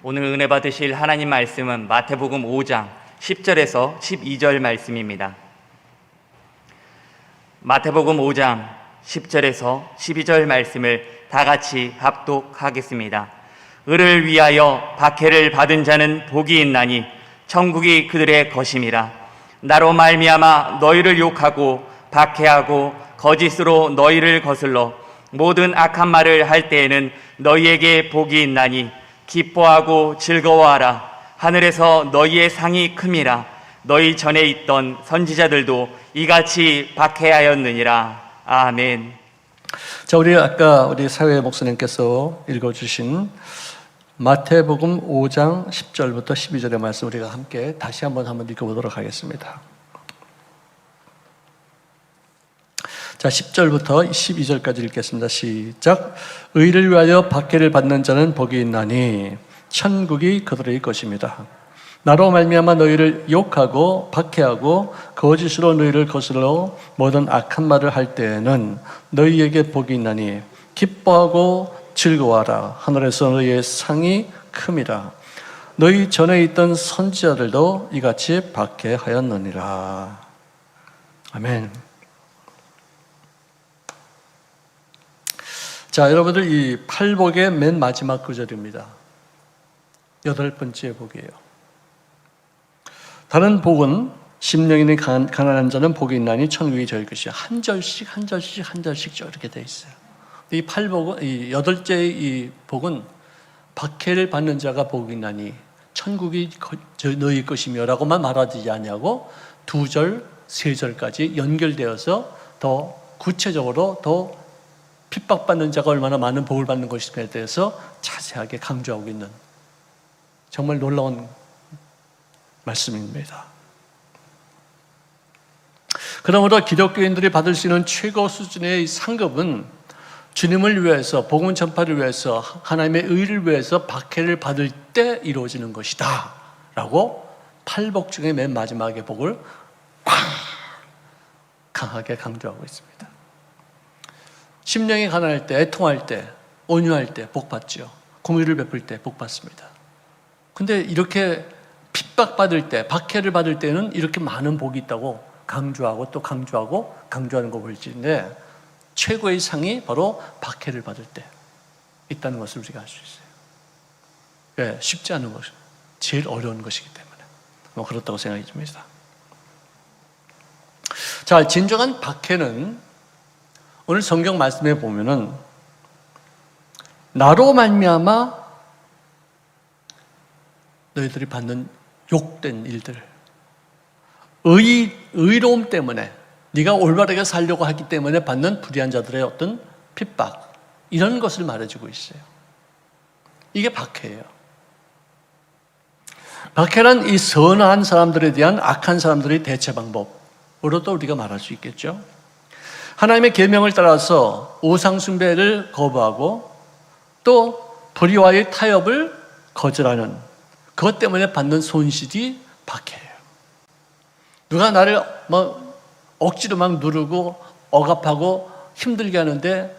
오늘 은혜 받으실 하나님 말씀은 마태복음 5장 10절에서 12절 말씀입니다. 마태복음 5장 10절에서 12절 말씀을 다 같이 합독하겠습니다. 을을 위하여 박해를 받은 자는 복이 있나니 천국이 그들의 것임이라. 나로 말미암아 너희를 욕하고 박해하고 거짓으로 너희를 거슬러 모든 악한 말을 할 때에는 너희에게 복이 있나니 기뻐하고 즐거워하라. 하늘에서 너희의 상이 큼이라. 너희 전에 있던 선지자들도 이같이 박해하였느니라. 아멘. 자, 아까 우리 사회 목사님께서 읽어주신 마태복음 5장 10절부터 12절의 말씀 우리가 함께 다시 한번 읽어보도록 하겠습니다. 자, 10절부터 12절까지 읽겠습니다. 시작. 의를 위하여 박해를 받는 자는 복이 있나니 천국이 그들의 것입니다. 나로 말미암아 너희를 욕하고 박해하고 거짓으로 너희를 거슬러 모든 악한 말을 할 때에는 너희에게 복이 있나니 기뻐하고 즐거워하라. 하늘에서 너희의 상이 큼이라. 너희 전에 있던 선지자들도 이같이 박해하였느니라. 아멘. 자, 여러분들 이 팔복의 맨 마지막 구절입니다. 8번째 복이에요. 다른 복은 심령이 가난한 자는 복이 있나니 천국이 저희 것이야. 한 절씩 이렇게 돼 있어요. 이 팔복은, 이 8째 이 복은 박해를 받는 자가 복이 있나니 천국이 너희 것이며 라고만 말하지 않냐고 2절, 3절까지 연결되어서 더 구체적으로 더 핍박받는 자가 얼마나 많은 복을 받는 것인가에 대해서 자세하게 강조하고 있는 정말 놀라운 말씀입니다. 그러므로 기독교인들이 받을 수 있는 최고 수준의 상급은 주님을 위해서, 복음 전파를 위해서, 하나님의 의를 위해서 박해를 받을 때 이루어지는 것이다 라고 팔복 중에 맨 마지막의 복을 강하게 강조하고 있습니다. 심령이 가난할 때, 애통할 때, 온유할 때 복 받죠. 공의를 베풀 때 복 받습니다. 근데 이렇게 핍박받을 때, 박해를 받을 때는 이렇게 많은 복이 있다고 강조하고 또 강조하는 거 볼지인데 최고의 상이 바로 박해를 받을 때 있다는 것을 우리가 알 수 있어요. 네, 쉽지 않은 것이 제일 어려운 것이기 때문에 그렇다고 생각이 듭니다. 자, 진정한 박해는 오늘 성경 말씀에 보면은 나로 말미암아 너희들이 받는 욕된 일들, 의로움 때문에 네가 올바르게 살려고 하기 때문에 받는 불의한 자들의 어떤 핍박, 이런 것을 말해주고 있어요. 이게 박해예요. 박해란 이 선한 사람들에 대한 악한 사람들의 대체 방법으로도 우리가 말할 수 있겠죠. 하나님의 계명을 따라서 우상 숭배를 거부하고 또 불의와의 타협을 거절하는 그것 때문에 받는 손실이 박해예요. 누가 나를 억지로 누르고 억압하고 힘들게 하는데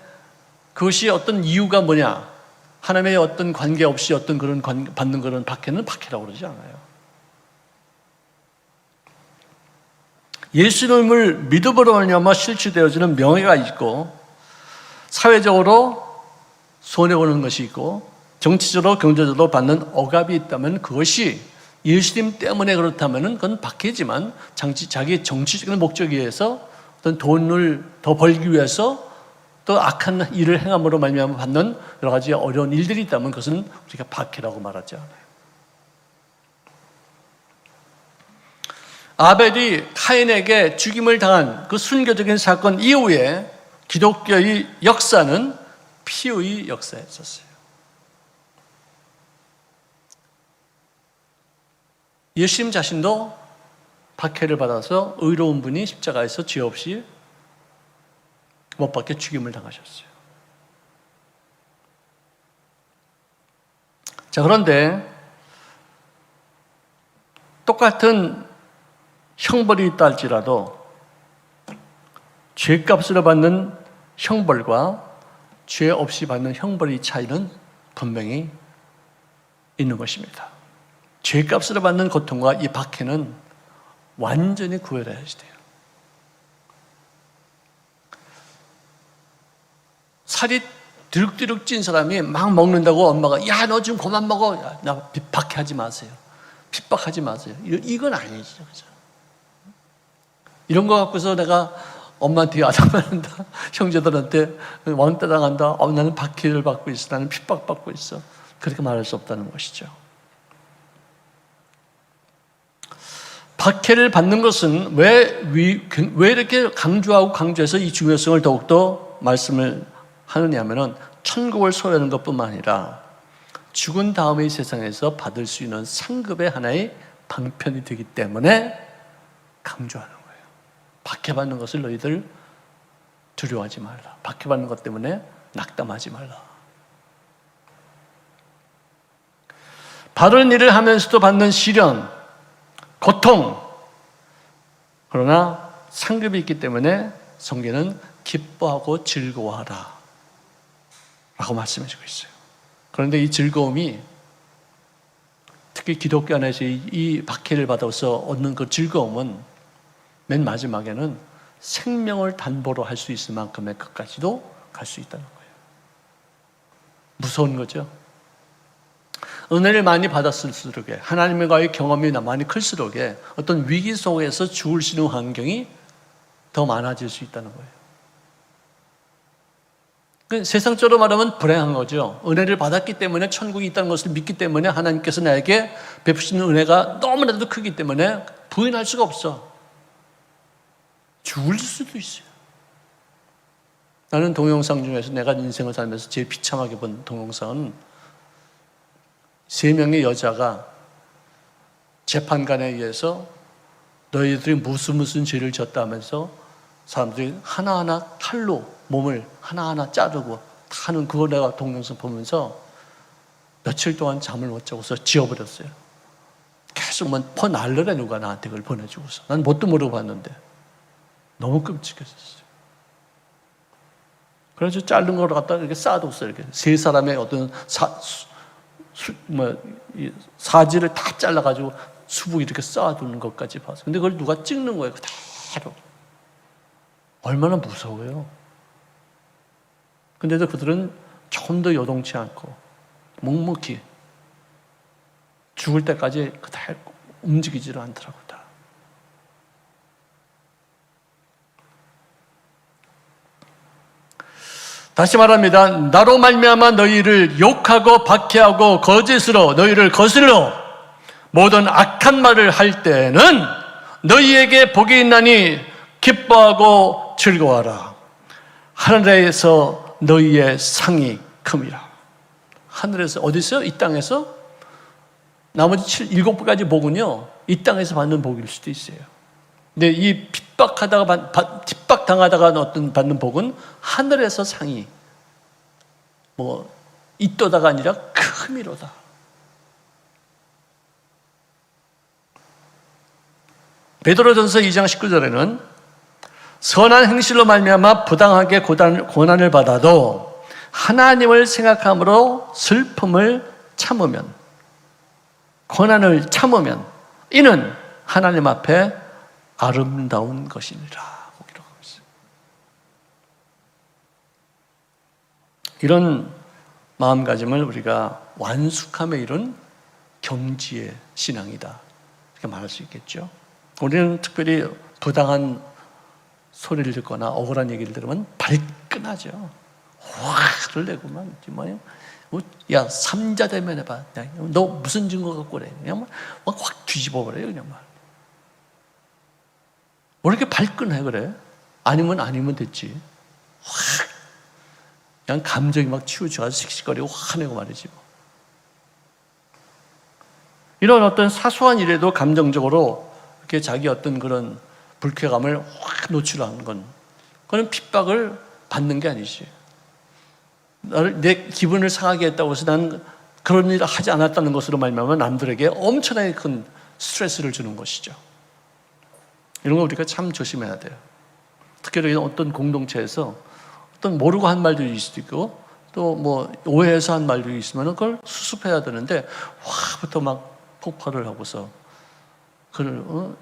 그것이 어떤 이유가 뭐냐? 하나님의 어떤 관계 없이 어떤 그런 받는 그런 박해는 박해라고 그러지 않아요. 예수님을 믿음으로 말미암아 실추되어지는 명예가 있고 사회적으로 손해보는 것이 있고 정치적으로 경제적으로 받는 억압이 있다면 그것이 예수님 때문에 그렇다면 그건 박해지만 자기 정치적인 목적에 의해서 어떤 돈을 더 벌기 위해서 또 악한 일을 행함으로 말미암아 받는 여러 가지 어려운 일들이 있다면 그것은 우리가 박해라고 말하지 않아요. 아벨이 카인에게 죽임을 당한 그 순교적인 사건 이후에 기독교의 역사는 피의 역사였었어요. 예수님 자신도 박해를 받아서 의로운 분이 십자가에서 죄 없이 못 박혀 죽임을 당하셨어요. 자, 그런데 똑같은 형벌이 있다 할지라도 죄값으로 받는 형벌과 죄 없이 받는 형벌의 차이는 분명히 있는 것입니다. 죄값으로 받는 고통과 이 박해는 완전히 구별해야지 돼요. 살이 드륵드륵 찐 사람이 막 먹는다고 엄마가 야, 너 좀 그만 먹어. 야, 나 박해하지 마세요. 핍박하지 마세요. 이건 아니죠. 그죠? 이런 거 갖고서 내가 엄마한테 야단맞는다, 형제들한테 왕따 당한다, 나는 박해를 받고 있어, 나는 핍박받고 있어. 그렇게 말할 수 없다는 것이죠. 박해를 받는 것은 왜 이렇게 강조해서 이 중요성을 더욱더 말씀을 하느냐 하면은 천국을 소유하는 것뿐만 아니라 죽은 다음의 세상에서 받을 수 있는 상급의 하나의 방편이 되기 때문에 강조하는 거예요. 박해받는 것을 너희들 두려워하지 말라. 박해받는 것 때문에 낙담하지 말라. 바른 일을 하면서도 받는 시련, 고통, 그러나 상급이 있기 때문에 성경은 기뻐하고 즐거워하라 라고 말씀해주고 있어요. 그런데 이 즐거움이 특히 기독교 안에서 이 박해를 받아서 얻는 그 즐거움은 맨 마지막에는 생명을 담보로 할 수 있을 만큼의 끝까지도 갈 수 있다는 거예요. 무서운 거죠. 은혜를 많이 받았을수록 하나님과의 경험이 많이 클수록 어떤 위기 속에서 죽을 수 있는 환경이 더 많아질 수 있다는 거예요. 세상적으로 말하면 불행한 거죠. 은혜를 받았기 때문에 천국이 있다는 것을 믿기 때문에 하나님께서 나에게 베푸시는 은혜가 너무나도 크기 때문에 부인할 수가 없어. 죽을 수도 있어요. 나는 동영상 중에서 내가 인생을 살면서 제일 비참하게 본 동영상은 3명의 여자가 재판관에 의해서 너희들이 무슨 죄를 졌다 하면서 사람들이 하나하나 칼로 몸을 하나하나 자르고 하는 그걸 내가 동영상 보면서 며칠 동안 잠을 못 자고서 지워버렸어요. 계속 퍼날려라 누가 나한테 그걸 보내주고서. 난 뭣도 모르고 봤는데 너무 끔찍했었어요. 그래서 자른 걸 갖다가 이렇게 쌓아뒀어요. 이렇게 3사람의 어떤 사지를 다 잘라가지고 수북 이렇게 쌓아두는 것까지 봤어요. 근데 그걸 누가 찍는 거예요. 그대로. 얼마나 무서워요. 근데도 그들은 조금도 요동치 않고 묵묵히 죽을 때까지 그대로 움직이지를 않더라고요. 다시 말합니다. 나로 말미암아 너희를 욕하고 박해하고 거짓으로 너희를 거슬러 모든 악한 말을 할 때는 너희에게 복이 있나니 기뻐하고 즐거워하라. 하늘에서 너희의 상이 큼이라. 하늘에서 어디서? 이 땅에서? 나머지 7가지 복은요, 이 땅에서 받는 복일 수도 있어요. 근데 이 핍박당하다가 받는 복은 하늘에서 상이 이또다가 아니라 크미로다. 베드로전서 2장 19절에는 선한 행실로 말미암아 부당하게 고난을 받아도 하나님을 생각함으로 슬픔을 참으면, 고난을 참으면 이는 하나님 앞에 아름다운 것이니라. 기록하고 있어요. 이런 마음가짐을 우리가 완숙함에 이른 경지의 신앙이다, 이렇게 말할 수 있겠죠. 우리는 특별히 부당한 소리를 듣거나 억울한 얘기를 들으면 발끈하죠. 화를 내고만, 야, 삼자대면 해봐. 너 무슨 증거 갖고 그래? 그냥 막 확 뒤집어버려요, 그냥 말. 왜 이렇게 발끈해, 그래? 아니면 됐지. 확, 그냥 감정이 막 치우쳐가지고 씩씩거리고 화내고 말이지. 이런 어떤 사소한 일에도 감정적으로 이렇게 자기 어떤 그런 불쾌감을 확 노출하는 건, 그건 핍박을 받는 게 아니지. 내 기분을 상하게 했다고 해서 난 그런 일을 하지 않았다는 것으로 말미암아 남들에게 엄청나게 큰 스트레스를 주는 것이죠. 이런 거 우리가 참 조심해야 돼요. 특히 어떤 공동체에서 어떤 모르고 한 말들일 수도 있고 또 뭐 오해해서 한 말도 있으면 그걸 수습해야 되는데 와부터 막 폭발을 하고서 그걸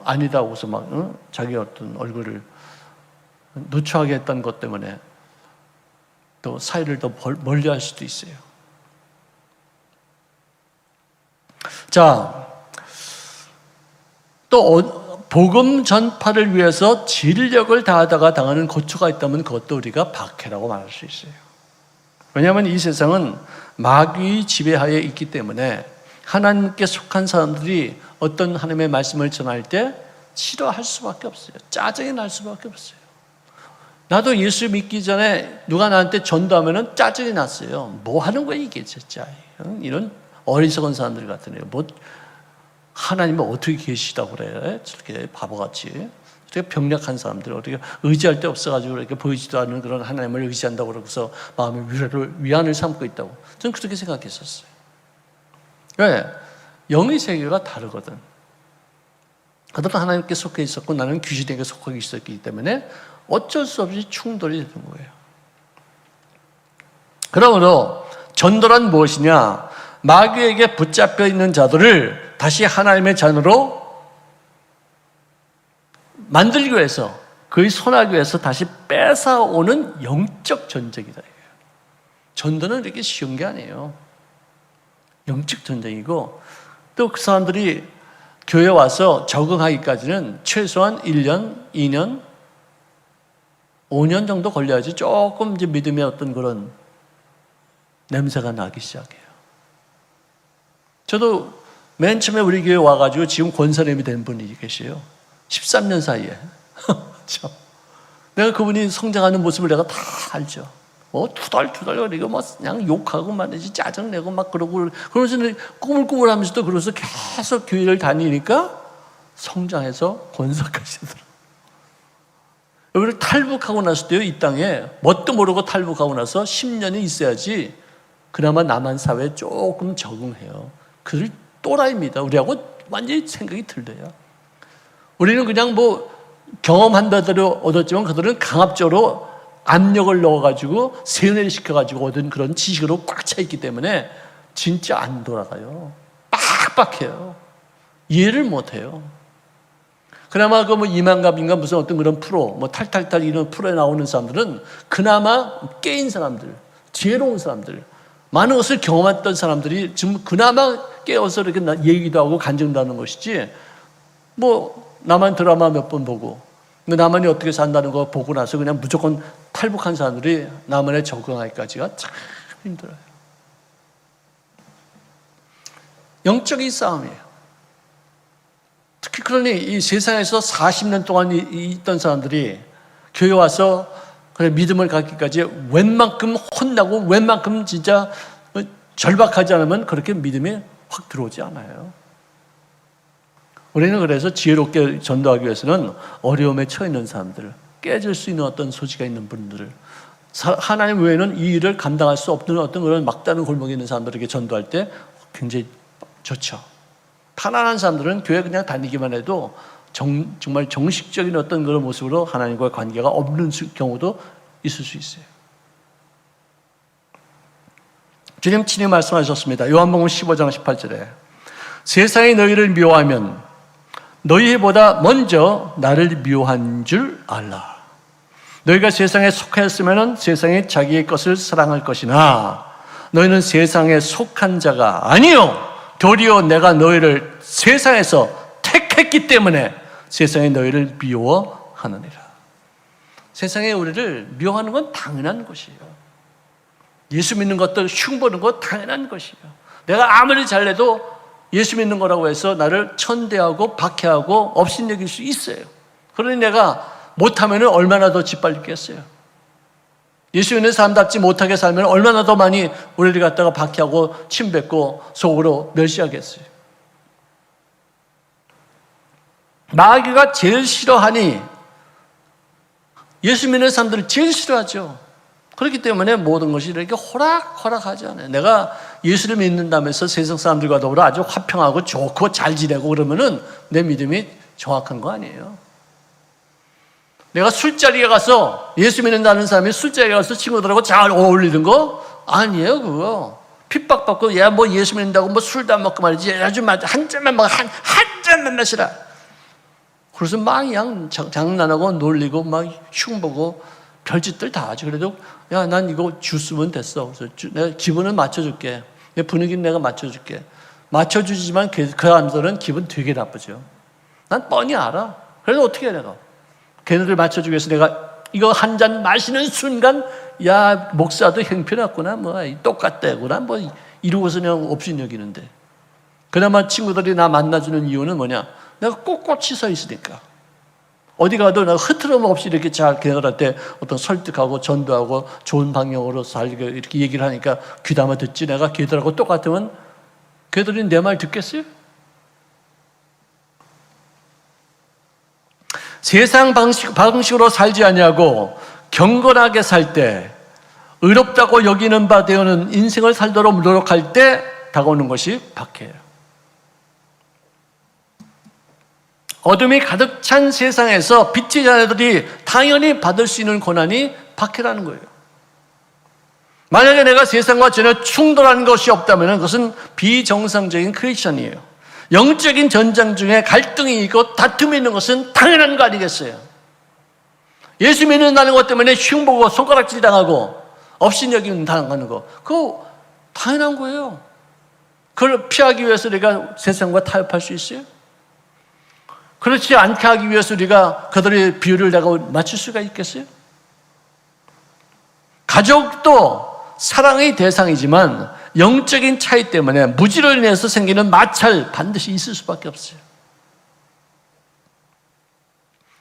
아니다 하고서 막 자기 어떤 얼굴을 누추하게 했던 것 때문에 또 사이를 더 멀리할 수도 있어요. 자, 또 복음 전파를 위해서 진력을 다하다가 당하는 고초가 있다면 그것도 우리가 박해라고 말할 수 있어요. 왜냐하면 이 세상은 마귀의 지배하에 있기 때문에 하나님께 속한 사람들이 어떤 하나님의 말씀을 전할 때 싫어할 수밖에 없어요. 짜증이 날 수밖에 없어요. 나도 예수 믿기 전에 누가 나한테 전도하면 짜증이 났어요. 뭐 하는 거야 이게 진짜. 이런 어리석은 사람들 같으네요. 뭐 하나님은 어떻게 계시다고 그래? 저렇게 바보같이. 되게 병약한 사람들, 어떻게 의지할 데 없어가지고 이렇게 보이지도 않는 그런 하나님을 의지한다고 그러고서 마음의 위안을 삼고 있다고. 저는 그렇게 생각했었어요. 왜? 영의 세계가 다르거든. 그들은 하나님께 속해 있었고 나는 귀신에게 속해 있었기 때문에 어쩔 수 없이 충돌이 되는 거예요. 그러므로 전도란 무엇이냐? 마귀에게 붙잡혀 있는 자들을 다시 하나님의 자녀로 만들기 위해서, 그의 손하기 위해서 다시 뺏어오는 영적 전쟁이다. 전도는 이렇게 쉬운 게 아니에요. 영적 전쟁이고, 또 그 사람들이 교회 와서 적응하기까지는 최소한 1년, 2년, 5년 정도 걸려야지 조금 이제 믿음의 어떤 그런 냄새가 나기 시작해요. 저도 맨 처음에 우리 교회 와가지고 지금 권사님이 된 분이 계세요. 13년 사이에. 내가 그분이 성장하는 모습을 내가 다 알죠. 투덜투덜거리고 그냥 욕하고 말이지, 짜증내고 막 그러고, 그러면서 꾸물꾸물 하면서도 그러면서 계속 교회를 다니니까 성장해서 권사까지 되더라고요. 여기를 탈북하고 났을 때요, 이 땅에 뭣도 모르고 탈북하고 나서 10년이 있어야지 그나마 남한 사회에 조금 적응해요. 그들 또라이입니다. 우리하고 완전히 생각이 틀려요. 우리는 그냥 뭐 경험한 바대로 얻었지만 그들은 강압적으로 압력을 넣어가지고 세뇌를 시켜가지고 얻은 그런 지식으로 꽉 차 있기 때문에 진짜 안 돌아가요. 빡빡해요. 이해를 못해요. 그나마 그 뭐 이만갑인가 무슨 어떤 그런 프로, 뭐 탈탈탈 이런 프로에 나오는 사람들은 그나마 깨인 사람들, 지혜로운 사람들, 많은 것을 경험했던 사람들이 지금 그나마 깨어서 이렇게 얘기도 하고 간증도 하는 것이지, 뭐 나만 드라마 몇 번 보고 나만이 어떻게 산다는 거 보고 나서 그냥 무조건 탈북한 사람들이 나만에 적응하기까지가 참 힘들어요. 영적인 싸움이에요. 특히 그러니 이 세상에서 40년 동안 있던 사람들이 교회 와서 그래 믿음을 갖기까지 웬만큼 혼나고 웬만큼 진짜 절박하지 않으면 그렇게 믿음이 확 들어오지 않아요. 우리는 그래서 지혜롭게 전도하기 위해서는 어려움에 처해 있는 사람들, 깨질 수 있는 어떤 소지가 있는 분들을, 하나님 외에는 이 일을 감당할 수 없는 어떤 그런 막다른 골목에 있는 사람들에게 전도할 때 굉장히 좋죠. 편안한 사람들은 교회 그냥 다니기만 해도 정말 정식적인 어떤 그런 모습으로 하나님과의 관계가 없는 경우도 있을 수 있어요. 주님 친히 말씀하셨습니다. 요한복음 15장 18절에 세상이 너희를 미워하면 너희보다 먼저 나를 미워한 줄 알라. 너희가 세상에 속하였으면 세상이 자기의 것을 사랑할 것이나 너희는 세상에 속한 자가 아니요 도리어 내가 너희를 세상에서 택했기 때문에 세상이 너희를 미워하느니라. 세상에 우리를 미워하는 건 당연한 것이에요. 예수 믿는 것도 흉보는 것 당연한 것이에요. 내가 아무리 잘해도 예수 믿는 거라고 해서 나를 천대하고 박해하고 업신여길 수 있어요. 그러니 내가 못하면 얼마나 더 짓밟겠어요. 예수 믿는 사람답지 못하게 살면 얼마나 더 많이 우리를 갖다가 박해하고 침뱉고 속으로 멸시하겠어요. 마귀가 제일 싫어하니 예수 믿는 사람들을 제일 싫어하죠. 그렇기 때문에 모든 것이 이렇게 호락호락하지 않아요. 내가 예수를 믿는다면서 세상 사람들과 더불어 아주 화평하고 좋고 잘 지내고 그러면은 내 믿음이 정확한 거 아니에요. 내가 술자리에 가서 예수 믿는다는 사람이 술자리에 가서 친구들하고 잘 어울리는 거 아니에요. 그거 핍박받고 야 뭐 예수 믿는다고 뭐 술도 안 먹고 말이지 아주 한 잔만 먹어 한 잔만 마시라. 그래서 막 그냥 장난하고 놀리고 막 흉보고 별짓들 다 하지. 그래도 야 난 이거 주스면 됐어. 그래서 내가 기분은 맞춰줄게. 내 분위기는 내가 맞춰줄게. 맞춰주지만 그 사람들은 기분 되게 나쁘죠. 난 뻔히 알아. 그래서 어떻게 해 내가. 걔네들 맞춰주기 위해서 내가 이거 한 잔 마시는 순간 야 목사도 형편없구나 뭐 똑같대구나 뭐 이러고서 그냥 없인 여기는데 그나마 친구들이 나 만나주는 이유는 뭐냐 내가 꼿꼿이 서 있으니까 어디 가도 내가 흐트럼 없이 이렇게 잘 걔네들한테 어떤 설득하고 전도하고 좋은 방향으로 살게 이렇게 얘기를 하니까 귀담아 듣지. 내가 걔들하고 똑같으면 걔들이 내 말 듣겠어요? 세상 방식으로 살지 아니하고 경건하게 살 때 의롭다고 여기는 바 되어는 인생을 살도록 노력할 때 다가오는 것이 박해예요. 어둠이 가득 찬 세상에서 빛의 자녀들이 당연히 받을 수 있는 고난이 박해라는 거예요. 만약에 내가 세상과 전혀 충돌하는 것이 없다면 그것은 비정상적인 크리스천이에요. 영적인 전장 중에 갈등이 있고 다툼이 있는 것은 당연한 거 아니겠어요? 예수 믿는다는 것 때문에 흉보고 손가락질 당하고 업신여김 당하는 거 그거 당연한 거예요. 그걸 피하기 위해서 우리가 세상과 타협할 수 있어요? 그렇지 않게 하기 위해서 우리가 그들의 비율을 내가 맞출 수가 있겠어요? 가족도 사랑의 대상이지만 영적인 차이 때문에 무지를 인해서 생기는 마찰 반드시 있을 수밖에 없어요.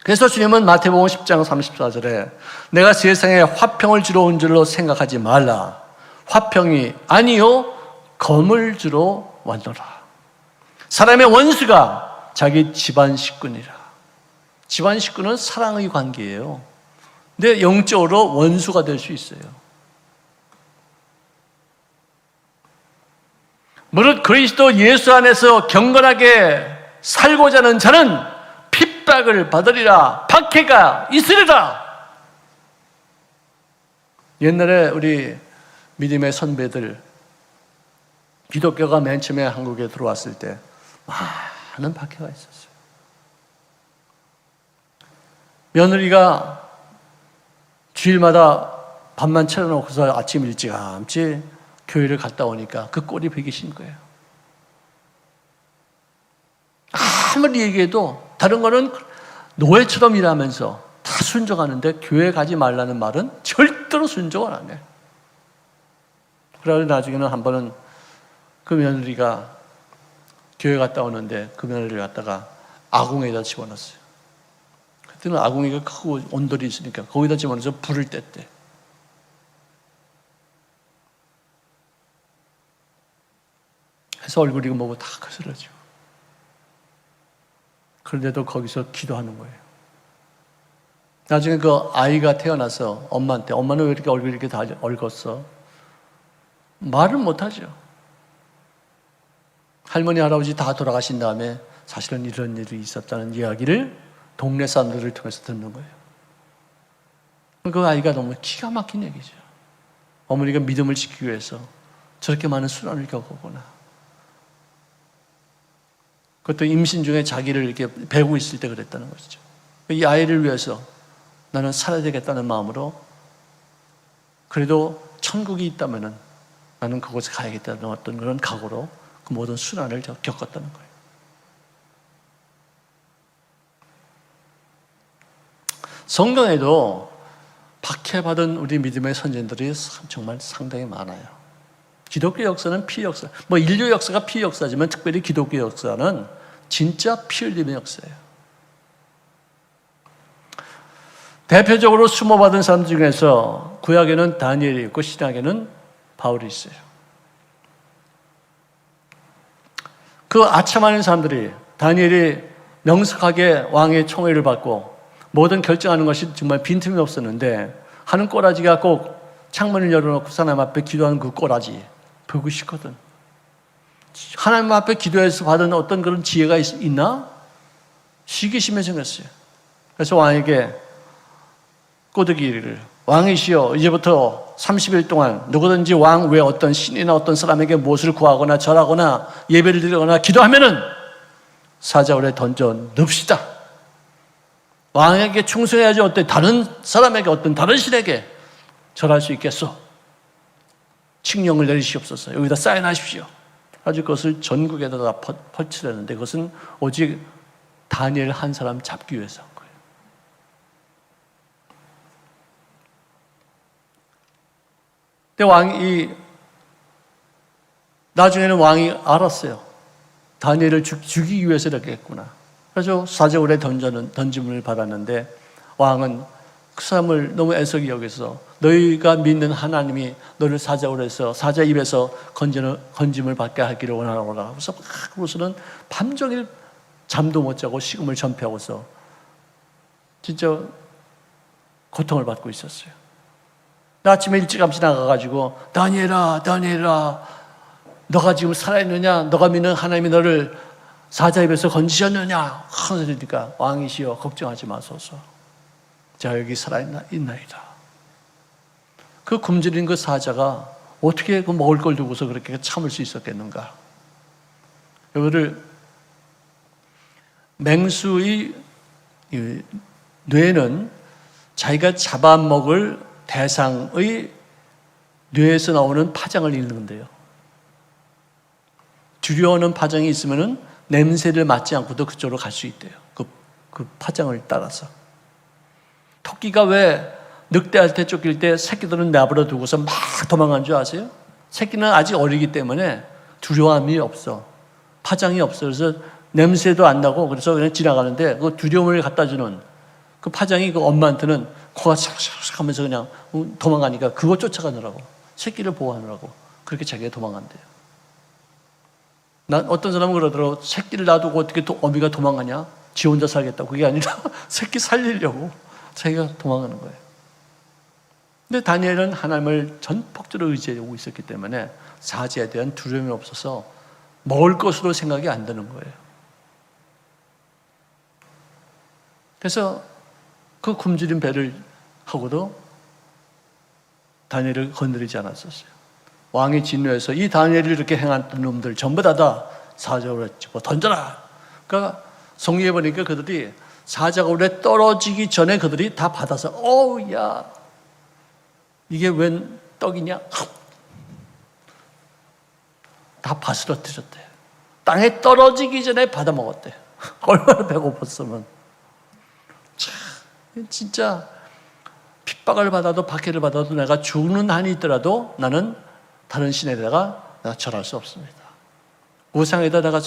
그래서 주님은 마태복음 10장 34절에 내가 세상에 화평을 주러 온 줄로 생각하지 말라. 화평이 아니요 검을 주러 왔노라. 사람의 원수가 자기 집안 식구니라. 집안 식구는 사랑의 관계예요. 근데 영적으로 원수가 될 수 있어요. 무릇 그리스도 예수 안에서 경건하게 살고자 하는 자는 핍박을 받으리라. 박해가 있으리라. 옛날에 우리 믿음의 선배들 기독교가 맨 처음에 한국에 들어왔을 때 많은 박해가 있었어요. 며느리가 주일마다 밥만 차려놓고서 아침 일찌감치 교회를 갔다 오니까 그 꼴이 배기 싫은 거예요. 아무리 얘기해도 다른 거는 노예처럼 일하면서 다 순종하는데 교회 가지 말라는 말은 절대로 순종을 안 해. 그래서 나중에는 한 번은 그 며느리가 교회 갔다 오는데 그 며느리를 갖다가 아궁에다 집어넣었어요. 그때는 아궁이가 크고 온돌이 있으니까 거기다 집어넣어서 불을 뗐대. 그래서 얼굴이 뭐고 다 거스러지고. 그런데도 거기서 기도하는 거예요. 나중에 그 아이가 태어나서 엄마한테 엄마는 왜 이렇게 얼굴이 이렇게 다 얽었어? 말을 못하죠. 할머니 할아버지 다 돌아가신 다음에 사실은 이런 일이 있었다는 이야기를 동네 사람들을 통해서 듣는 거예요. 그 아이가 너무 기가 막힌 얘기죠. 어머니가 믿음을 지키기 위해서 저렇게 많은 수난을 겪었구나. 그것도 임신 중에 자기를 이렇게 베고 있을 때 그랬다는 것이죠. 이 아이를 위해서 나는 살아야 되겠다는 마음으로 그래도 천국이 있다면은 나는 그곳에 가야겠다는 어떤 그런 각오로 그 모든 수난을 겪었다는 거예요. 성경에도 박해받은 우리 믿음의 선진들이 정말 상당히 많아요. 기독교 역사는 피 역사, 뭐 인류 역사가 피 역사지만 특별히 기독교 역사는 진짜 피 흘림의 역사예요. 대표적으로 수모받은 사람 중에서 구약에는 다니엘이 있고 신약에는 바울이 있어요. 그 아첨하는 사람들이 다니엘이 명석하게 왕의 총애를 받고 모든 결정하는 것이 정말 빈틈이 없었는데 하는 꼬라지가 꼭 창문을 열어놓고 하나님 앞에 기도하는 그 꼬라지 보고 싶거든. 하나님 앞에 기도해서 받은 어떤 그런 지혜가 있나? 시기심에 생겼어요. 그래서 왕에게 꼬드기를 왕이시여 이제부터 30일 동안 누구든지 왕 외에 어떤 신이나 어떤 사람에게 무엇을 구하거나 절하거나 예배를 드리거나 기도하면은 사자굴에 던져 넣읍시다. 왕에게 충성해야지 어때 다른 사람에게 어떤 다른 신에게 절할 수 있겠소. 칙령을 내리시옵소서. 여기다 사인하십시오. 아주 그것을 전국에다가 펼치려는데 그것은 오직 다니엘 한 사람 잡기 위해서 한 거예요. 근데 나중에는 왕이 알았어요. 다니엘을 죽이기 위해서 이렇게 했구나. 그래서 사자굴에 던짐을 받았는데 왕은 그 사람을 너무 애석히 여겨서 너희가 믿는 하나님이 너를 사자굴에서 사자 입에서 건짐을 받게 하기를 원하노라. 그래서 그러고서는 밤종일 잠도 못 자고 식음을 전폐하고서 진짜 고통을 받고 있었어요. 아침에 일찌감치 나가가지고 다니엘아 너가 지금 살아있느냐? 너가 믿는 하나님이 너를 사자 입에서 건지셨느냐? 그러니까 왕이시여 걱정하지 마소서. 자 여기 살아있나이다. 그 굶주린 그 사자가 어떻게 그 먹을 걸 두고서 그렇게 참을 수 있었겠는가? 이거를 맹수의 뇌는 자기가 잡아먹을 대상의 뇌에서 나오는 파장을 읽는데요. 두려워하는 파장이 있으면은 냄새를 맡지 않고도 그쪽으로 갈 수 있대요. 그 파장을 따라서. 토끼가 왜 늑대할 때 쫓길 때 새끼들은 내버려 두고서 막 도망간 줄 아세요? 새끼는 아직 어리기 때문에 두려움이 없어. 파장이 없어. 그래서 냄새도 안 나고 그래서 그냥 지나가는데 그 두려움을 갖다 주는 그 파장이 그 엄마한테는 코가 샥샥 하면서 그냥 도망가니까 그거 쫓아가느라고. 새끼를 보호하느라고. 그렇게 자기가 도망간대요. 난 어떤 사람은 그러더라고. 새끼를 놔두고 어떻게 어미가 도망가냐? 지 혼자 살겠다고. 그게 아니라 새끼 살리려고 자기가 도망가는 거예요. 근데 다니엘은 하나님을 전폭적으로 의지하고 있었기 때문에 사자에 대한 두려움이 없어서 먹을 것으로 생각이 안 드는 거예요. 그래서 그 굶주린 배를 하고도 다니엘을 건드리지 않았었어요. 왕의 진노에서 이 다니엘이 이렇게 행한 놈들 전부 다 사자굴에 집어 던져라. 그러니까 성경에 보니까 그들이 사자굴에 떨어지기 전에 그들이 다 받아서 야 이게 웬 떡이냐? 다 바스러뜨렸대. 땅에 떨어지기 전에 받아 먹었대. 얼마나 배고팠으면. 참 진짜 핍박을 받아도 박해를 받아도 내가 죽는 한이 있더라도 나는 다른 신에다가 내가 절할 수 없습니다. 우상에다 내가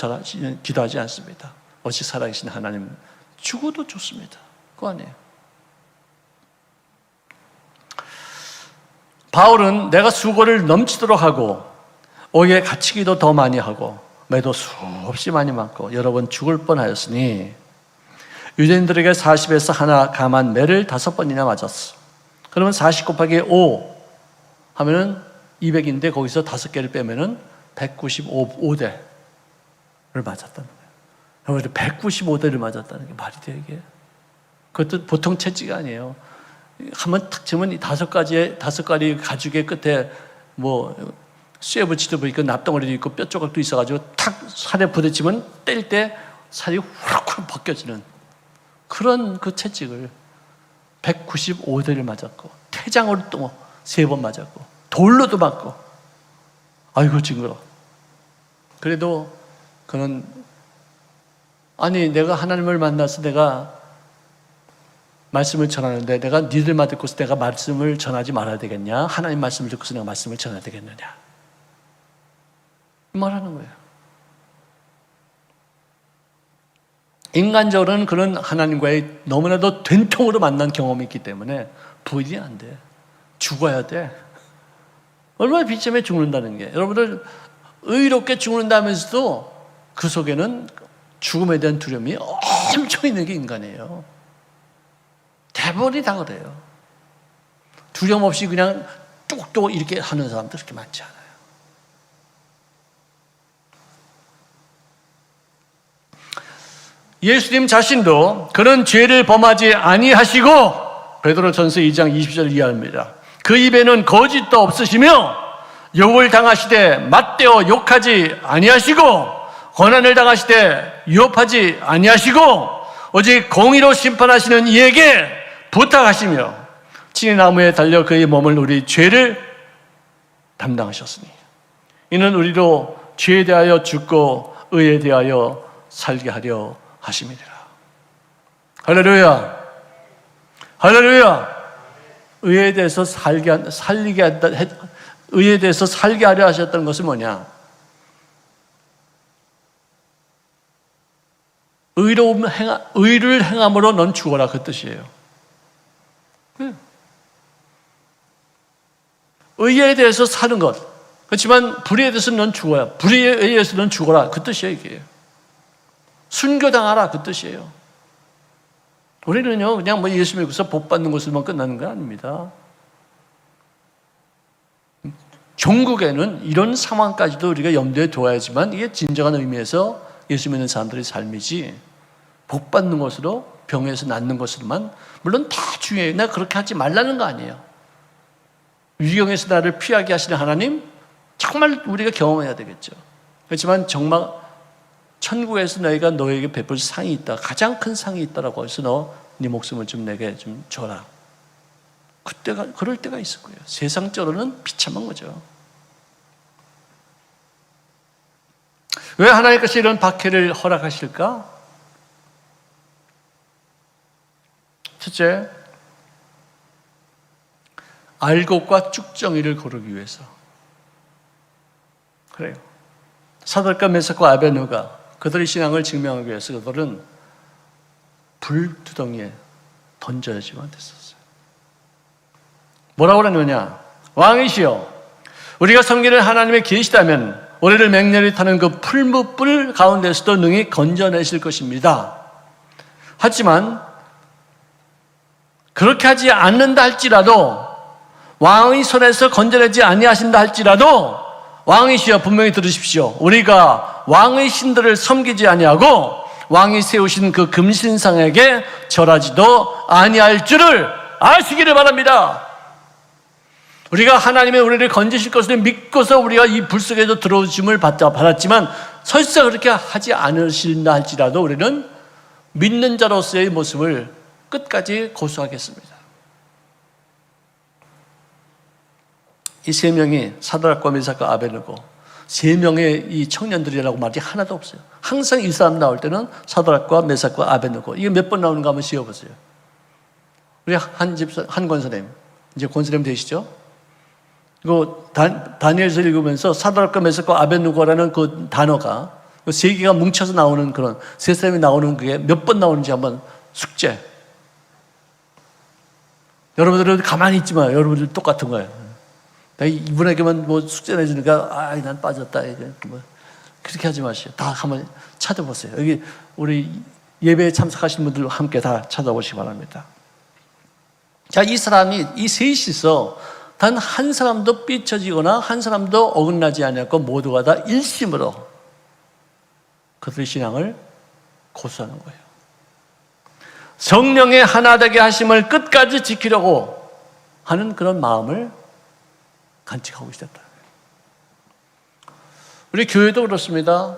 기도하지 않습니다. 오직 살아계신 하나님 죽어도 좋습니다. 그거 아니에요. 바울은 내가 수고를 넘치도록 하고 옥에 갇히기도 더 많이 하고 매도 수없이 많이 맞고 여러 번 죽을 뻔하였으니 유대인들에게 40에서 하나 감한 매를 5번이나 맞았어. 그러면 40 곱하기 5 하면은 200인데 거기서 5개를 빼면은 195대를 맞았다는 거예요. 195대를 맞았다는 게 말이 돼 이게? 그것도 보통 채찍이 아니에요. 한번 탁 치면 이 5가지 가죽의 끝에 뭐 쇠 붙이도 보니까 납덩어리도 있고 뼈 조각도 있어가지고 탁 살에 부딪히면 뗄 때 살이 후룩후룩 벗겨지는 그런 그 채찍을 195대를 맞았고 태장으로 또 3번 맞았고 돌로도 맞고 아이고 징그러. 그래도 그는 아니 내가 하나님을 만나서 내가 말씀을 전하는데 내가 니들만 듣고서 내가 말씀을 전하지 말아야 되겠냐? 하나님 말씀을 듣고서 내가 말씀을 전해야 되겠느냐? 말하는 거예요. 인간적으로는 그런 하나님과의 너무나도 된통으로 만난 경험이 있기 때문에 부인이 안 돼. 죽어야 돼. 얼마나 비참해 죽는다는 게. 여러분들 의롭게 죽는다면서도 그 속에는 죽음에 대한 두려움이 엄청 있는 게 인간이에요. 대부분이 다 그래요. 두려움 없이 그냥 뚝뚝 이렇게 하는 사람들 그렇게 많지 않아요. 예수님 자신도 그런 죄를 범하지 아니하시고 베드로전서 2장 20절 이하입니다. 그 입에는 거짓도 없으시며 욕을 당하시되 맞대어 욕하지 아니하시고 고난을 당하시되 위협하지 아니하시고 오직 공의로 심판하시는 이에게 부탁하시며 친히 나무에 달려 그의 몸을 우리 죄를 담당하셨으니 이는 우리로 죄에 대하여 죽고 의에 대하여 살게 하려 하심이니라. 할렐루야. 할렐루야. 의에 대해서 의에 대해서 살게 하려 하셨던 것은 뭐냐? 의를 행함으로 넌 죽어라, 그 뜻이에요. 의에 대해서 사는 것. 그렇지만 불의에 대해서 넌 죽어야. 불의에 의해서 넌 죽어라, 그 뜻이에요, 이게. 순교당하라, 그 뜻이에요. 우리는요, 그냥 뭐 예수 믿고서 복 받는 것으로만 끝나는 거 아닙니다. 종국에는 이런 상황까지도 우리가 염두에 둬야지만 이게 진정한 의미에서 예수 믿는 사람들의 삶이지, 복 받는 것으로, 병에서 낫는 것으로만, 물론 다 중요해요. 내가 그렇게 하지 말라는 거 아니에요. 위경에서 나를 피하게 하시는 하나님, 정말 우리가 경험해야 되겠죠. 그렇지만 정말 천국에서 너희가 너에게 베풀 상이 있다. 가장 큰 상이 있다라고 해서 네 목숨을 좀 내게 좀 줘라. 그럴 때가 있을 거예요. 세상적으로는 비참한 거죠. 왜 하나님께서 이런 박해를 허락하실까? 첫째, 알곡과 쭉정이를 고르기 위해서. 그래요. 사드락과 메삭과 아벤노가 그들의 신앙을 증명하기 위해서 그들은 불두덩이에 던져야지만 됐었어요. 뭐라고 그러느냐? 왕이시여, 우리가 섬기는 하나님의 계시다면 우리를 맹렬히 타는 그 풀무불 가운데서도 능히 건져내실 것입니다. 하지만 그렇게 하지 않는다 할지라도, 왕의 손에서 건져내지 아니하신다 할지라도, 왕이시여 분명히 들으십시오. 우리가 왕의 신들을 섬기지 아니하고 왕이 세우신 그 금신상에게 절하지도 아니할 줄을 아시기를 바랍니다. 우리가 하나님의 우리를 건지실 것을 믿고서 우리가 이 불 속에서 들어오심을 받았지만 설사 그렇게 하지 않으신다 할지라도 우리는 믿는 자로서의 모습을 끝까지 고수하겠습니다. 이 세 명이 사드락과 메삭과 아벤느고, 세 명의 이 청년들이라고 말이 하나도 없어요. 항상 이 사람 나올 때는 사드락과 메삭과 아벤느고. 이게 몇 번 나오는가 한번 지어보세요. 우리 한 권사님, 이제 권사님 되시죠? 이거 다니엘서 읽으면서 사드락과 메삭과 아벤느고라는 그 단어가 세 개가 뭉쳐서 나오는 그런 세 사람이 나오는 그게 몇 번 나오는지 한번 숙제. 여러분들은 가만히 있지 마요. 여러분들 똑같은 거예요. 이분에게만 뭐 숙제 내주니까 난 빠졌다. 뭐 그렇게 하지 마시오. 다 한번 찾아보세요. 여기 우리 예배에 참석하신 분들 함께 다 찾아보시기 바랍니다. 자, 이 사람이 이 셋이서 단 한 사람도 삐쳐지거나 한 사람도 어긋나지 않았고 모두가 다 일심으로 그들의 신앙을 고수하는 거예요. 성령의 하나 되게 하심을 끝까지 지키려고 하는 그런 마음을 간직하고 있었다. 우리 교회도 그렇습니다.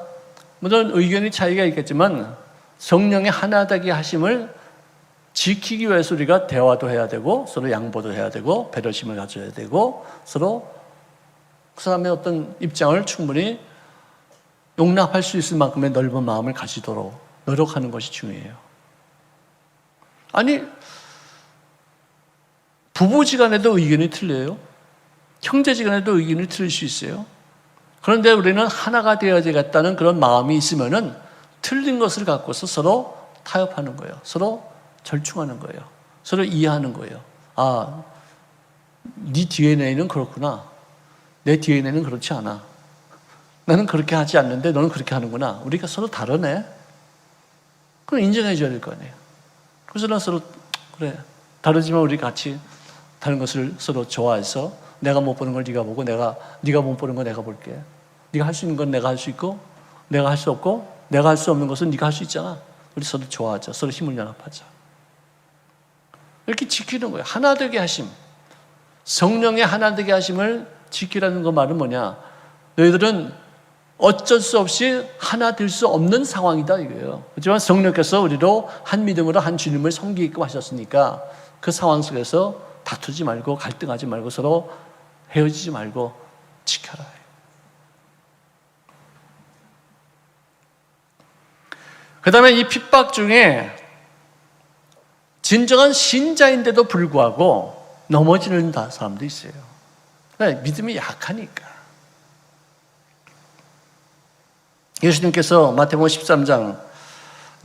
물론 의견이 차이가 있겠지만 성령의 하나 되게 하심을 지키기 위해서 우리가 대화도 해야 되고 서로 양보도 해야 되고 배려심을 가져야 되고 서로 그 사람의 어떤 입장을 충분히 용납할 수 있을 만큼의 넓은 마음을 가지도록 노력하는 것이 중요해요. 아니, 부부지간에도 의견이 틀려요. 형제지간에도 의견이 틀릴 수 있어요. 그런데 우리는 하나가 되어야 되겠다는 그런 마음이 있으면은 틀린 것을 갖고서 서로 타협하는 거예요. 서로 절충하는 거예요. 서로 이해하는 거예요. 네 DNA는 그렇구나. 내 DNA는 그렇지 않아. 나는 그렇게 하지 않는데 너는 그렇게 하는구나. 우리가 서로 다르네. 그럼 인정해 줘야 될 거 아니에요. 그래서 난 서로 그래, 다르지만 우리 같이 다른 것을 서로 좋아해서 내가 못 보는 걸 네가 보고 네가 못 보는 걸 내가 볼게. 네가 할 수 있는 건 내가 할 수 있고 내가 할 수 없고 내가 할 수 없는 것은 네가 할 수 있잖아. 우리 서로 좋아하자. 서로 힘을 연합하자. 이렇게 지키는 거예요. 하나 되게 하심. 성령의 하나 되게 하심을 지키라는 그 말은 뭐냐? 너희들은 어쩔 수 없이 하나 될 수 없는 상황이다 이거예요. 하지만 성령께서 우리로 한 믿음으로 한 주님을 섬기게끔 하셨으니까 그 상황 속에서 다투지 말고 갈등하지 말고 서로 헤어지지 말고 지켜라. 그 다음에 이 핍박 중에 진정한 신자인데도 불구하고 넘어지는 사람도 있어요. 믿음이 약하니까. 예수님께서 마태복음 13장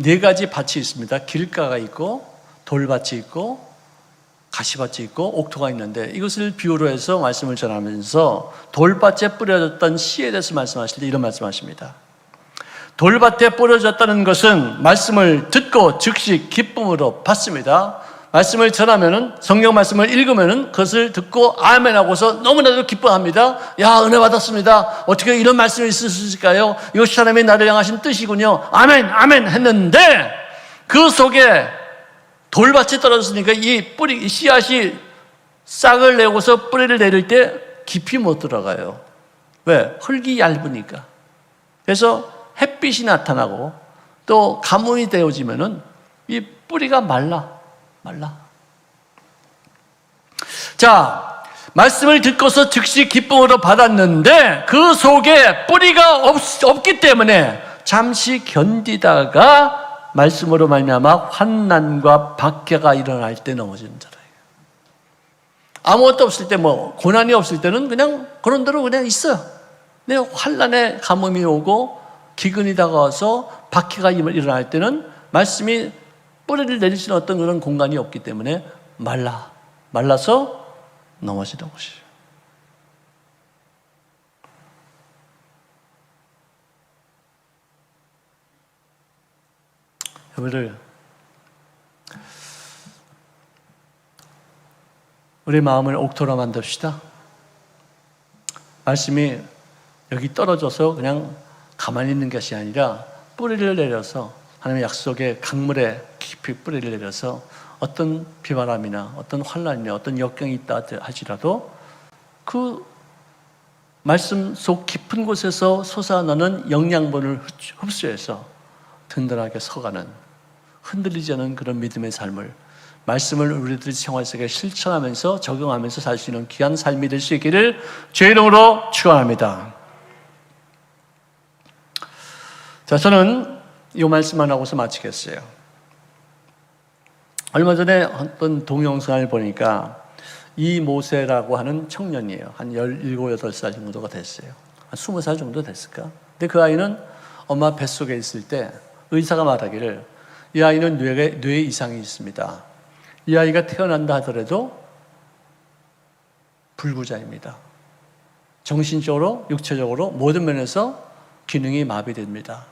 4가지 밭이 있습니다. 길가가 있고 돌밭이 있고 가시밭이 있고 옥토가 있는데 이것을 비유로 해서 말씀을 전하면서 돌밭에 뿌려졌던 씨에 대해서 말씀하실 때 이런 말씀하십니다. 돌밭에 뿌려졌다는 것은 말씀을 듣고 즉시 기쁨으로 받습니다. 말씀을 전하면은 성경 말씀을 읽으면은 그것을 듣고 아멘 하고서 너무나도 기뻐합니다. 야, 은혜 받았습니다. 어떻게 이런 말씀이 있을 수 있을까요? 이것이 하나님의 나를 향하신 뜻이군요. 아멘, 아멘 했는데 그 속에 돌밭에 떨어졌으니까 이 뿌리, 이 씨앗이 싹을 내고서 뿌리를 내릴 때 깊이 못 들어가요. 왜? 흙이 얇으니까. 그래서 햇빛이 나타나고 또 가뭄이 되어지면은 이 뿌리가 말라. 자, 말씀을 듣고서 즉시 기쁨으로 받았는데 그 속에 뿌리가 없기 때문에 잠시 견디다가 말씀으로 말미암아 환난과 박해가 일어날 때 넘어지는 자라예요. 아무것도 없을 때 고난이 없을 때는 그냥 그런 대로 그냥 있어요. 근데 환난의 가뭄이 오고 기근이 다가와서 박해가 일어날 때는 말씀이 뿌리를 내릴 수 있는 어떤 그런 공간이 없기 때문에 말라서 넘어지는 것이죠. 우리 마음을 옥토로 만듭시다. 말씀이 여기 떨어져서 그냥 가만히 있는 것이 아니라 뿌리를 내려서 하나님의 약속의 강물에 깊이 뿌리를 내려서 어떤 비바람이나 어떤 환난이나 어떤 역경이 있다 하지라도 그 말씀 속 깊은 곳에서 솟아나는 영양분을 흡수해서 든든하게 서가는 흔들리지 않은 그런 믿음의 삶을 말씀을 우리들이 생활 속에 실천하면서 적용하면서 살 수 있는 귀한 삶이 될 수 있기를 주의 이름으로 축원합니다. 자, 저는 이 말씀만 하고서 마치겠어요. 얼마 전에 어떤 동영상을 보니까 이 모세라고 하는 청년이에요. 한 17, 8살 정도가 됐어요. 한 20살 정도 됐을까? 근데 그 아이는 엄마 뱃속에 있을 때 의사가 말하기를 이 아이는 뇌에 이상이 있습니다. 이 아이가 태어난다 하더라도 불구자입니다. 정신적으로, 육체적으로 모든 면에서 기능이 마비됩니다.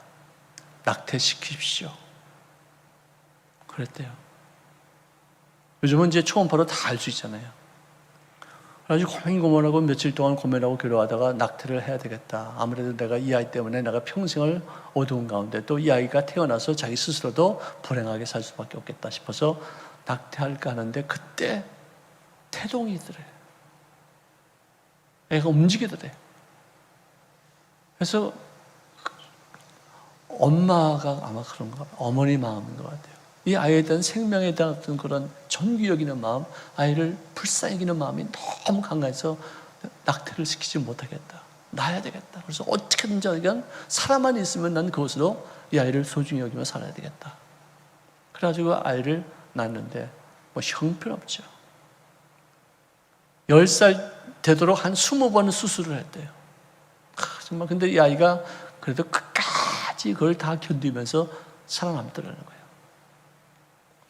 낙태시키십시오. 그랬대요. 요즘은 이제 초음파로 다 알 수 있잖아요. 그래가지고 고민하고 며칠 동안 고민하고 괴로워하다가 낙태를 해야 되겠다. 아무래도 내가 이 아이 때문에 내가 평생을 어두운 가운데 또 이 아이가 태어나서 자기 스스로도 불행하게 살 수밖에 없겠다 싶어서 낙태할까 하는데 그때 태동이더래. 애가 움직이더래. 그래서 엄마가 아마 그런가 봐요. 어머니 마음인 것 같아요. 이 아이에 대한 생명에 대한 어떤 그런 존귀 여기는 마음, 아이를 불쌍히 여기는 마음이 너무 강해서 낙태를 시키지 못하겠다. 낳아야 되겠다. 그래서 어떻게든지 사람만 있으면 난 그것으로 이 아이를 소중히 여기며 살아야 되겠다. 그래가지고 아이를 낳았는데 형편없죠. 10살 되도록 한 20번 수술을 했대요. 정말 근데 이 아이가 그래도 끝까지 그걸 다 견디면서 살아남더라는 거예요.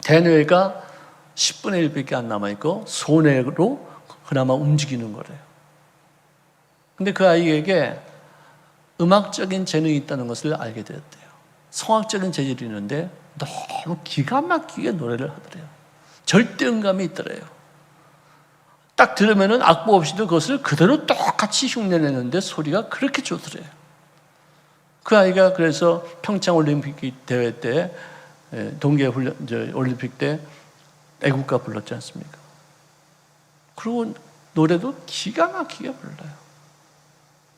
대뇌가 10분의 1밖에 안 남아있고 소뇌로 그나마 움직이는 거래요. 근데 그 아이에게 음악적인 재능이 있다는 것을 알게 되었대요. 성악적인 재질이 있는데 너무 기가 막히게 노래를 하더래요. 절대음감이 있더래요. 딱 들으면은 악보 없이도 그것을 그대로 똑같이 흉내내는데 소리가 그렇게 좋더래요. 그 아이가 그래서 평창 올림픽 대회 때 동계 올림픽 때 애국가 불렀지 않습니까? 그리고 노래도 기가 막히게 불러요.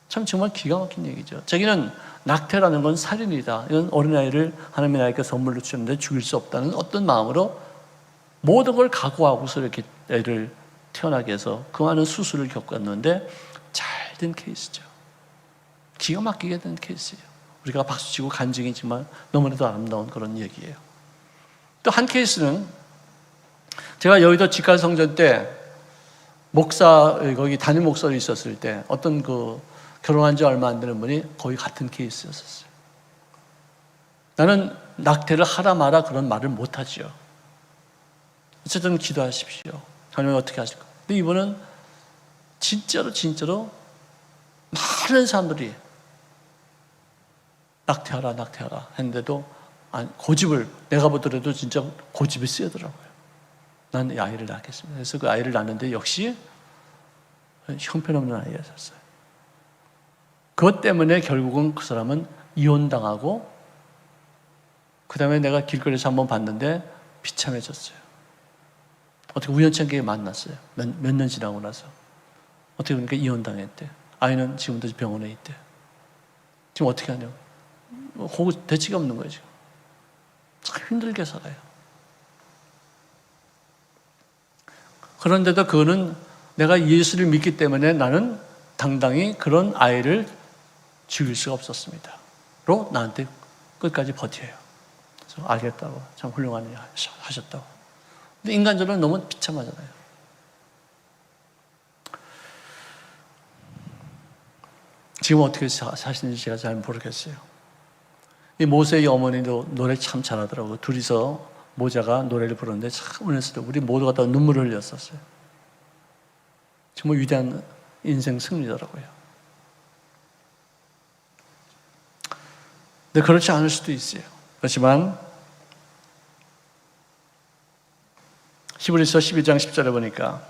참 정말 기가 막힌 얘기죠. 자기는 낙태라는 건 살인이다. 이건 어린아이를 하나님이 나에게 선물로 주셨는데 죽일 수 없다는 어떤 마음으로 모든 걸 각오하고서 이렇게 애를 태어나게 해서 그 많은 수술을 겪었는데 잘 된 케이스죠. 기가 막히게 된 케이스예요. 우리가 박수치고 간증이지만 너무나도 아름다운 그런 얘기예요. 또 한 케이스는 제가 여의도 직관성전 때 목사, 거기 담임 목사로 있었을 때 어떤 결혼한 지 얼마 안 되는 분이 거의 같은 케이스였었어요. 나는 낙태를 하라 마라 그런 말을 못하지요. 어쨌든 기도하십시오. 하나님 어떻게 하실까? 근데 이분은 진짜로 많은 사람들이 낙태하라 했는데도 고집을 내가 보더라도 진짜 고집이 세더라고요. 난 이 아이를 낳겠습니다. 그래서 그 아이를 낳는데 역시 형편없는 아이였었어요. 그것 때문에 결국은 그 사람은 이혼당하고 그 다음에 내가 길거리에서 한번 봤는데 비참해졌어요. 어떻게 우연찮게 만났어요. 몇 년 지나고 나서. 어떻게 보니까 이혼당했대. 아이는 지금도 병원에 있대. 지금 어떻게 하냐고. 대책이 없는 거예요, 지금. 참 힘들게 살아요. 그런데도 그거는 내가 예수를 믿기 때문에 나는 당당히 그런 아이를 죽일 수가 없었습니다. 로 나한테 끝까지 버텨요. 그래서 알겠다고. 참 훌륭한 일 하셨다고. 근데 인간적으로 너무 비참하잖아요. 지금 어떻게 사시는지 제가 잘 모르겠어요. 이 모세의 어머니도 노래 참 잘하더라고요. 둘이서 모자가 노래를 부르는데 참 은혜스러워. 우리 모두가 다 눈물을 흘렸었어요. 정말 위대한 인생 승리더라고요. 근데 그렇지 않을 수도 있어요. 그렇지만 히브리서 12장 10절에 보니까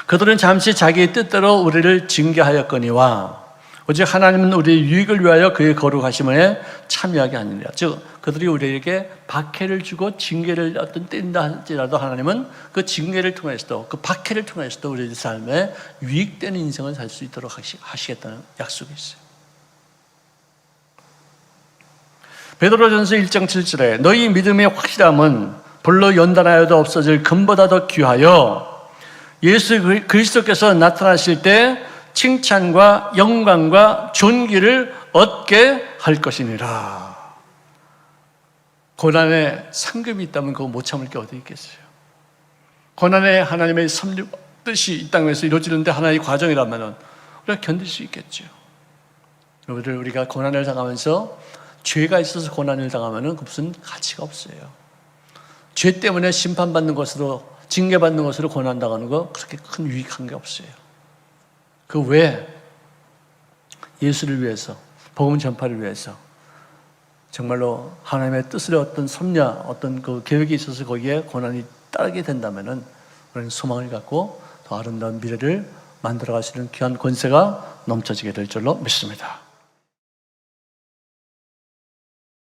그들은 잠시 자기의 뜻대로 우리를 징계하였거니와 오직 하나님은 우리의 유익을 위하여 그의 거룩하심에 참여하게 하느니라. 즉 그들이 우리에게 박해를 주고 징계를 어떤 때린다 할지라도 하나님은 그 징계를 통해서도 그 박해를 통해서도 우리의 삶에 유익되는 인생을 살 수 있도록 하시겠다는 약속이 있어요. 베드로전서 1장 7절에 너희 믿음의 확실함은 불로 연단하여도 없어질 금보다 더 귀하여 예수 그리스도께서 나타나실 때 칭찬과 영광과 존귀를 얻게 할 것이니라. 고난에 상급이 있다면 그거 못 참을 게 어디 있겠어요. 고난에 하나님의 섭리 뜻이 이 땅에서 이루어지는데 하나의 과정이라면 우리가 견딜 수 있겠죠. 우리가 고난을 당하면서 죄가 있어서 고난을 당하면 그 무슨 가치가 없어요. 죄 때문에 심판받는 것으로 징계받는 것으로 고난당하는 거 그렇게 큰 유익한 게 없어요. 그 외에 예수를 위해서 복음 전파를 위해서 정말로 하나님의 뜻을 어떤 섭리 어떤 그 계획이 있어서 거기에 고난이 따르게 된다면은 우리는 소망을 갖고 더 아름다운 미래를 만들어 가시는 귀한 권세가 넘쳐지게 될 줄로 믿습니다.